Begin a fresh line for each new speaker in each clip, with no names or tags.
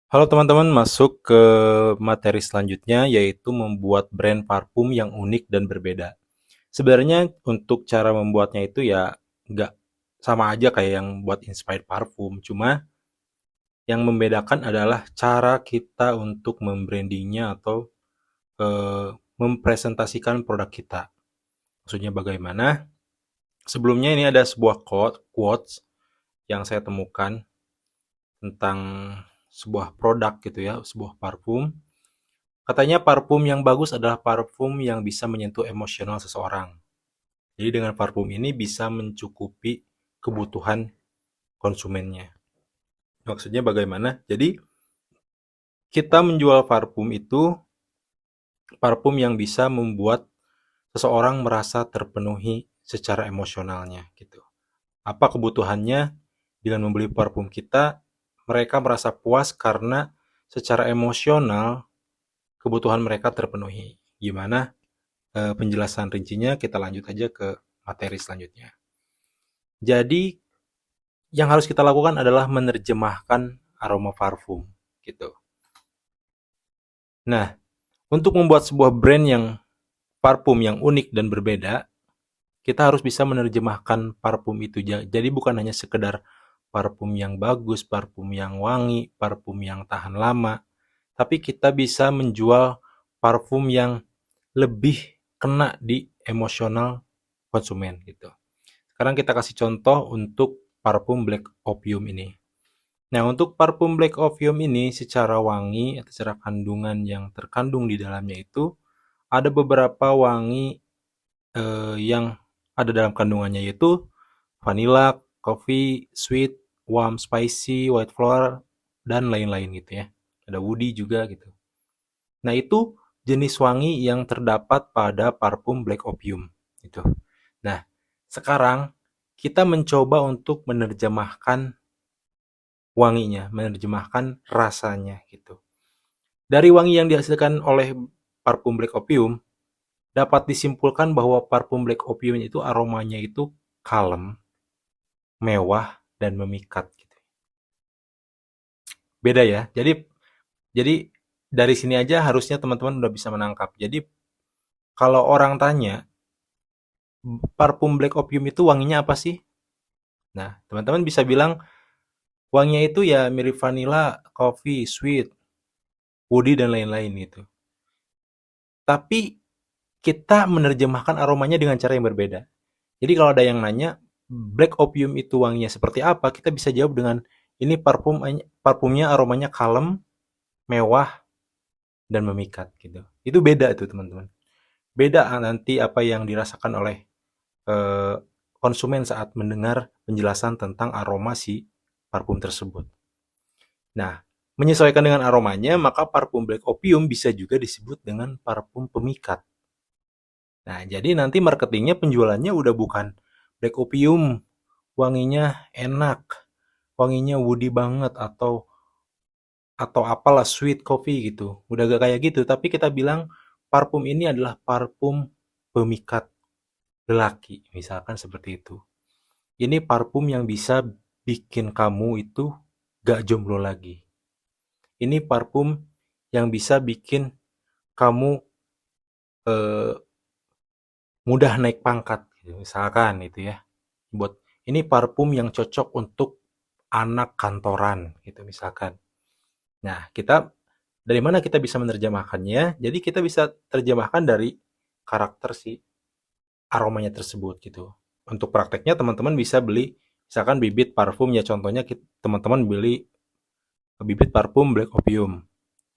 Halo teman-teman, masuk ke materi selanjutnya yaitu membuat brand parfum yang unik dan berbeda. Sebenarnya untuk cara membuatnya itu ya nggak sama aja kayak yang buat inspired parfum, cuma yang membedakan adalah cara kita untuk membrandingnya atau mempresentasikan produk kita. Maksudnya bagaimana? Sebelumnya ini ada sebuah quotes yang saya temukan tentang sebuah produk gitu ya, sebuah parfum. Katanya parfum yang bagus adalah parfum yang bisa menyentuh emosional seseorang. Jadi dengan parfum ini bisa mencukupi kebutuhan konsumennya. Maksudnya bagaimana? Jadi kita menjual parfum itu parfum yang bisa membuat seseorang merasa terpenuhi secara emosionalnya gitu. Apa kebutuhannya dengan membeli parfum kita? Mereka merasa puas karena secara emosional kebutuhan mereka terpenuhi. Gimana penjelasan rincinya? Kita lanjut aja ke materi selanjutnya. Jadi yang harus kita lakukan adalah menerjemahkan aroma parfum gitu. Nah, untuk membuat sebuah brand yang parfum yang unik dan berbeda, kita harus bisa menerjemahkan parfum itu. Jadi bukan hanya sekedar parfum yang bagus, parfum yang wangi, parfum yang tahan lama, tapi kita bisa menjual parfum yang lebih kena di emosional konsumen gitu. Sekarang kita kasih contoh untuk parfum Black Opium ini. Nah, untuk parfum Black Opium ini secara wangi atau secara kandungan yang terkandung di dalamnya itu ada beberapa wangi yang ada dalam kandungannya yaitu vanilla, coffee, sweet, warm, spicy, white flower, dan lain-lain gitu ya. Ada woody juga gitu. Nah, itu jenis wangi yang terdapat pada parfum Black Opium gitu. Nah, sekarang kita mencoba untuk menerjemahkan wanginya, menerjemahkan rasanya gitu. Dari wangi yang dihasilkan oleh parfum Black Opium, dapat disimpulkan bahwa parfum Black Opium itu aromanya itu kalem, mewah, dan memikat gitu. Beda ya. Jadi dari sini aja harusnya teman-teman udah bisa menangkap. Jadi kalau orang tanya parfum Black Opium itu wanginya apa sih? Nah, teman-teman bisa bilang wanginya itu ya mirip vanilla, coffee, sweet, woody dan lain-lain gitu. Tapi kita menerjemahkan aromanya dengan cara yang berbeda. Jadi kalau ada yang nanya Black Opium itu wanginya seperti apa, kita bisa jawab dengan ini parfumnya aromanya kalem, mewah, dan memikat gitu. Itu beda tuh teman-teman. Beda nanti apa yang dirasakan oleh eh, konsumen saat mendengar penjelasan tentang aroma si parfum tersebut. Nah, menyesuaikan dengan aromanya, maka parfum Black Opium bisa juga disebut dengan parfum pemikat. Nah, jadi nanti marketingnya penjualannya udah bukan Black Opium, wanginya enak, wanginya woody banget atau apalah sweet coffee gitu. Udah gak kayak gitu, tapi kita bilang parfum ini adalah parfum pemikat lelaki, misalkan seperti itu. Ini parfum yang bisa bikin kamu itu gak jomblo lagi. Ini parfum yang bisa bikin kamu eh, mudah naik pangkat, gitu. Misalkan itu ya. Buat ini parfum yang cocok untuk anak kantoran, gitu misalkan. Nah, kita dari mana kita bisa menerjemahkannya? Jadi kita bisa terjemahkan dari karakter si aromanya tersebut gitu. Untuk prakteknya teman-teman bisa beli misalkan bibit parfum ya contohnya teman-teman beli bibit parfum Black Opium.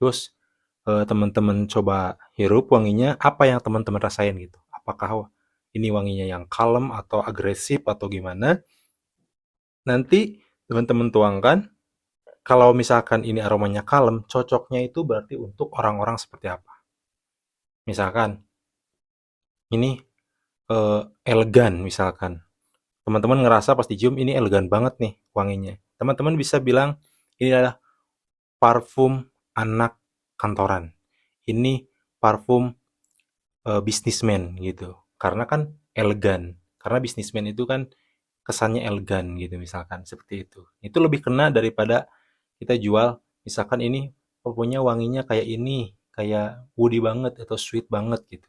Terus teman-teman coba hirup wanginya, apa yang teman-teman rasain gitu. Apakah ini wanginya yang kalem atau agresif atau gimana? Nanti teman-teman tuangkan, kalau misalkan ini aromanya kalem, cocoknya itu berarti untuk orang-orang seperti apa? Misalkan ini elegan misalkan. Teman-teman ngerasa pas dicium ini elegan banget nih wanginya. Teman-teman bisa bilang ini adalah parfum anak kantoran. Ini parfum businessman gitu. Karena kan elegan. Karena businessman itu kan kesannya elegan gitu misalkan seperti itu. Itu lebih kena daripada kita jual Misalkan ini parfumnya wanginya kayak ini, kayak woody banget atau sweet banget gitu.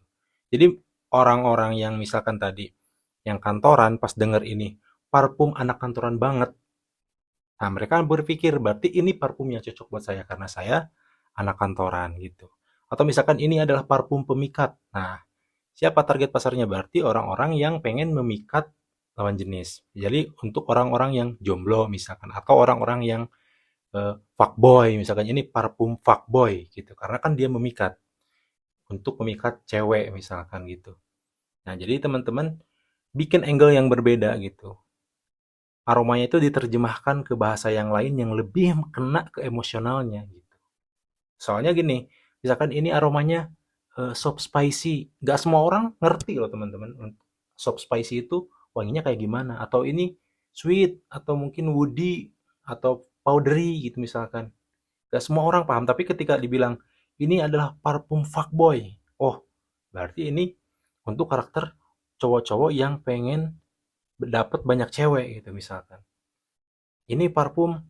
Jadi orang-orang yang misalkan tadi yang kantoran pas denger ini parfum anak kantoran banget, nah mereka berpikir berarti ini parfum yang cocok buat saya karena saya anak kantoran gitu. Atau misalkan ini adalah parfum pemikat. Nah, siapa target pasarnya? Berarti orang-orang yang pengen memikat lawan jenis. Jadi untuk orang-orang yang jomblo misalkan atau orang-orang yang fuckboy misalkan ini parfum fuckboy gitu. Karena kan dia memikat untuk memikat cewek misalkan gitu. Nah, jadi teman-teman bikin angle yang berbeda gitu. Aromanya itu diterjemahkan ke bahasa yang lain yang lebih kena ke emosionalnya gitu. Soalnya gini, misalkan ini aromanya soft spicy, nggak semua orang ngerti loh teman-teman. Soft spicy itu wanginya kayak gimana? Atau ini sweet, atau mungkin woody, atau powdery gitu misalkan. Nggak semua orang paham, tapi ketika dibilang ini adalah parfum fuckboy, oh berarti ini untuk karakter cowok-cowok yang pengen dapat banyak cewek gitu misalkan. Ini parfum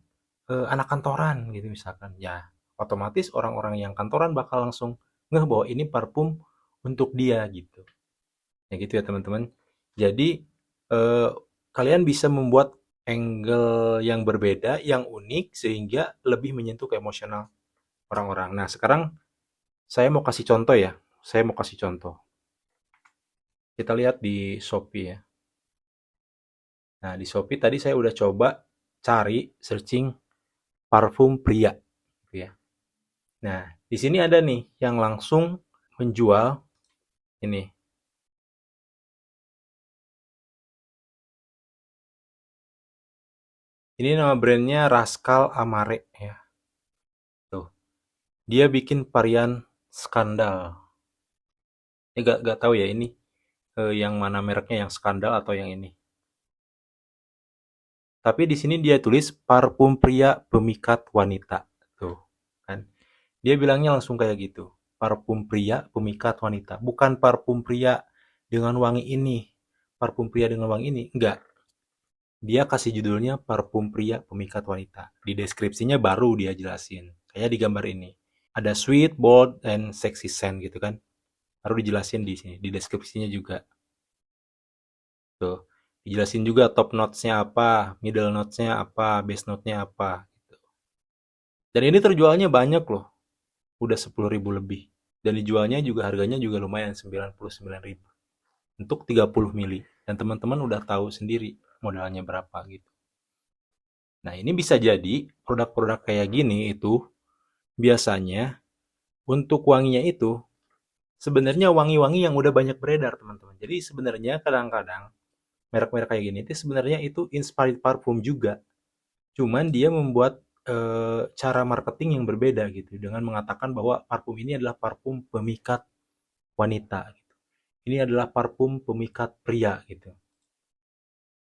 anak kantoran gitu misalkan. Ya, otomatis orang-orang yang kantoran bakal langsung ngeh bahwa ini parfum untuk dia gitu. Ya gitu ya teman-teman. Jadi eh, kalian bisa membuat angle yang berbeda, yang unik sehingga lebih menyentuh ke emosional orang-orang. Nah, sekarang saya mau kasih contoh ya. Saya mau kasih contoh. Kita lihat di Shopee ya. Nah, di Shopee tadi saya udah coba cari searching parfum pria gitu ya. Nah, di sini ada nih yang langsung menjual ini. Ini nama brandnya Rascal Amare ya. Tuh, dia bikin varian skandal. Ini gak tahu ya ini yang mana mereknya, yang skandal atau yang ini. Tapi di sini dia tulis parfum pria pemikat wanita. Tuh, kan. Dia bilangnya langsung kayak gitu. Parfum pria pemikat wanita, bukan parfum pria dengan wangi ini. Parfum pria dengan wangi ini, enggak. Dia kasih judulnya parfum pria pemikat wanita. Di deskripsinya baru dia jelasin. Kayak di gambar ini. Ada sweet, bold, and sexy scent gitu kan. Baru dijelasin di sini. Di deskripsinya juga. Tuh. Dijelasin juga top notes-nya apa, middle notes-nya apa, base note-nya apa. Gitu. Dan ini terjualnya banyak loh. Udah 10.000 lebih. Dan dijualnya juga harganya juga lumayan 99.000 untuk 30 mili. Dan teman-teman udah tahu sendiri modalnya berapa gitu. Nah, ini bisa jadi produk-produk kayak gini itu biasanya untuk wanginya itu sebenarnya wangi-wangi yang udah banyak beredar, teman-teman. Jadi sebenarnya kadang-kadang merek-merek kayak gini itu sebenarnya itu inspired parfum juga. Cuman dia membuat cara marketing yang berbeda gitu dengan mengatakan bahwa parfum ini adalah parfum pemikat wanita gitu. Ini adalah parfum pemikat pria gitu.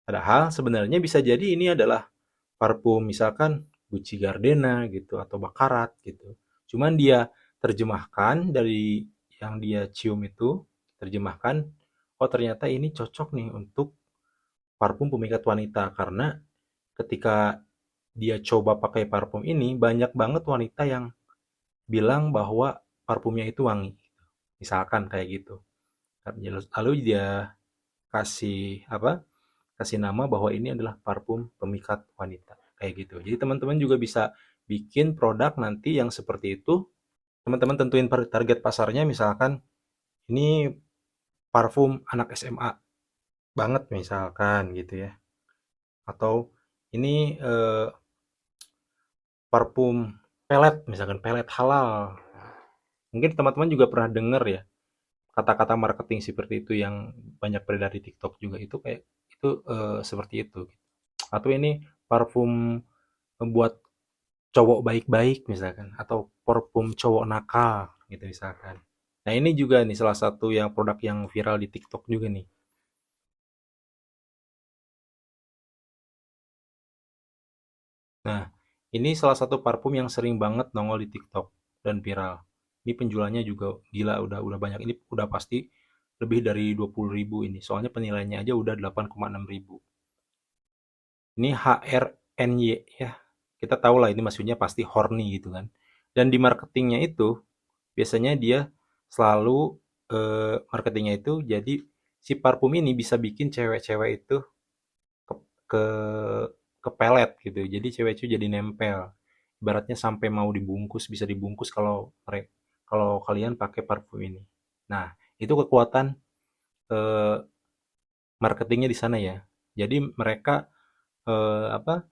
Padahal sebenarnya bisa jadi ini adalah parfum misalkan Gucci Gardena gitu atau Baccarat gitu. Cuman dia terjemahkan dari yang dia cium itu, terjemahkan, oh ternyata ini cocok nih untuk parfum pemikat wanita karena ketika dia coba pakai parfum ini banyak banget wanita yang bilang bahwa parfumnya itu wangi. Misalkan kayak gitu. Lalu dia kasih apa? Kasih nama bahwa ini adalah parfum pemikat wanita kayak gitu. Jadi teman-teman juga bisa bikin produk nanti yang seperti itu. Teman-teman tentuin target pasarnya misalkan ini parfum anak SMA banget misalkan gitu ya. Atau ini parfum pelet misalkan pelet halal. Mungkin teman-teman juga pernah dengar ya kata-kata marketing seperti itu yang banyak beredar di TikTok juga itu kayak itu seperti itu. Atau ini parfum buat cowok baik-baik misalkan atau parfum cowok nakal gitu misalkan. Nah, ini juga nih salah satu yang produk yang viral di TikTok juga nih. Nah, ini salah satu parfum yang sering banget nongol di TikTok dan viral. Ini penjualannya juga gila udah banyak. Ini udah pasti lebih dari 20.000 ini. Soalnya penilaiannya aja udah 8,6 ribu. Ini HRNY ya. kita tahu lah ini maksudnya pasti horny gitu kan. Dan di marketingnya itu biasanya dia selalu marketingnya itu jadi si parfum ini bisa bikin cewek-cewek itu ke, ke kepelet gitu. Jadi cewek itu jadi nempel. Ibaratnya sampai mau dibungkus bisa dibungkus kalau kalian pakai parfum ini. Nah, itu kekuatan eh, marketingnya di sana ya. Jadi mereka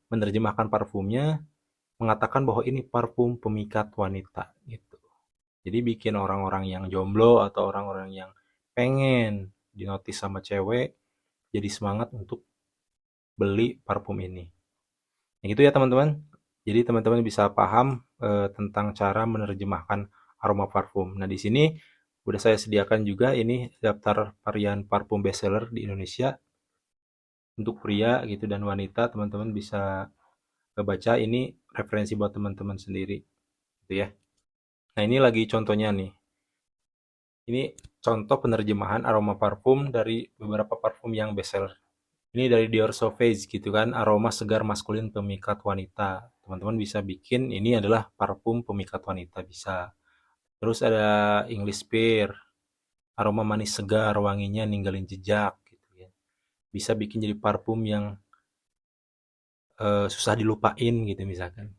menerjemahkan parfumnya mengatakan bahwa ini parfum pemikat wanita gitu. Jadi bikin orang-orang yang jomblo atau orang-orang yang pengen dinotis sama cewek jadi semangat untuk beli parfum ini. Ya gitu ya teman-teman. Jadi teman-teman bisa paham tentang cara menerjemahkan aroma parfum. Nah, di sini udah saya sediakan juga ini daftar varian parfum bestseller di Indonesia untuk pria gitu dan wanita. Teman-teman bisa baca ini referensi buat teman-teman sendiri gitu ya. Nah, ini lagi contohnya nih. Ini contoh penerjemahan aroma parfum dari beberapa parfum yang bestseller. Ini dari Dior Sauvage gitu kan, aroma segar maskulin pemikat wanita. Teman-teman bisa bikin ini adalah parfum pemikat wanita bisa. Terus ada English Pear, aroma manis segar, wanginya ninggalin jejak gitu ya. Bisa bikin jadi parfum yang susah dilupain gitu misalkan.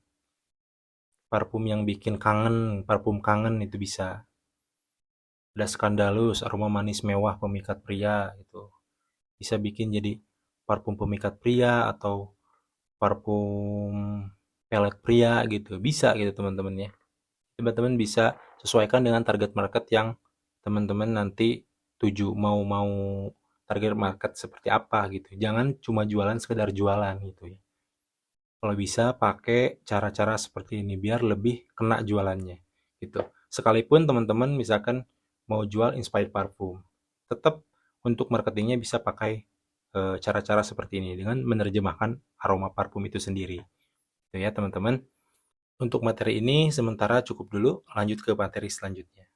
Parfum yang bikin kangen, parfum kangen itu bisa. Ada Scandalous, aroma manis mewah pemikat pria gitu. Bisa bikin jadi parfum pemikat pria atau parfum pelet pria gitu. Bisa gitu teman-teman ya. Teman-teman bisa sesuaikan dengan target market yang teman-teman nanti tuju mau mau target market seperti apa gitu. Jangan cuma jualan sekedar jualan gitu ya. Kalau bisa pakai cara-cara seperti ini biar lebih kena jualannya gitu. Sekalipun teman-teman misalkan mau jual inspired parfum, tetap untuk marketingnya bisa pakai cara-cara seperti ini dengan menerjemahkan aroma parfum itu sendiri. Itu ya teman-teman. Untuk materi ini sementara cukup dulu, lanjut ke materi selanjutnya.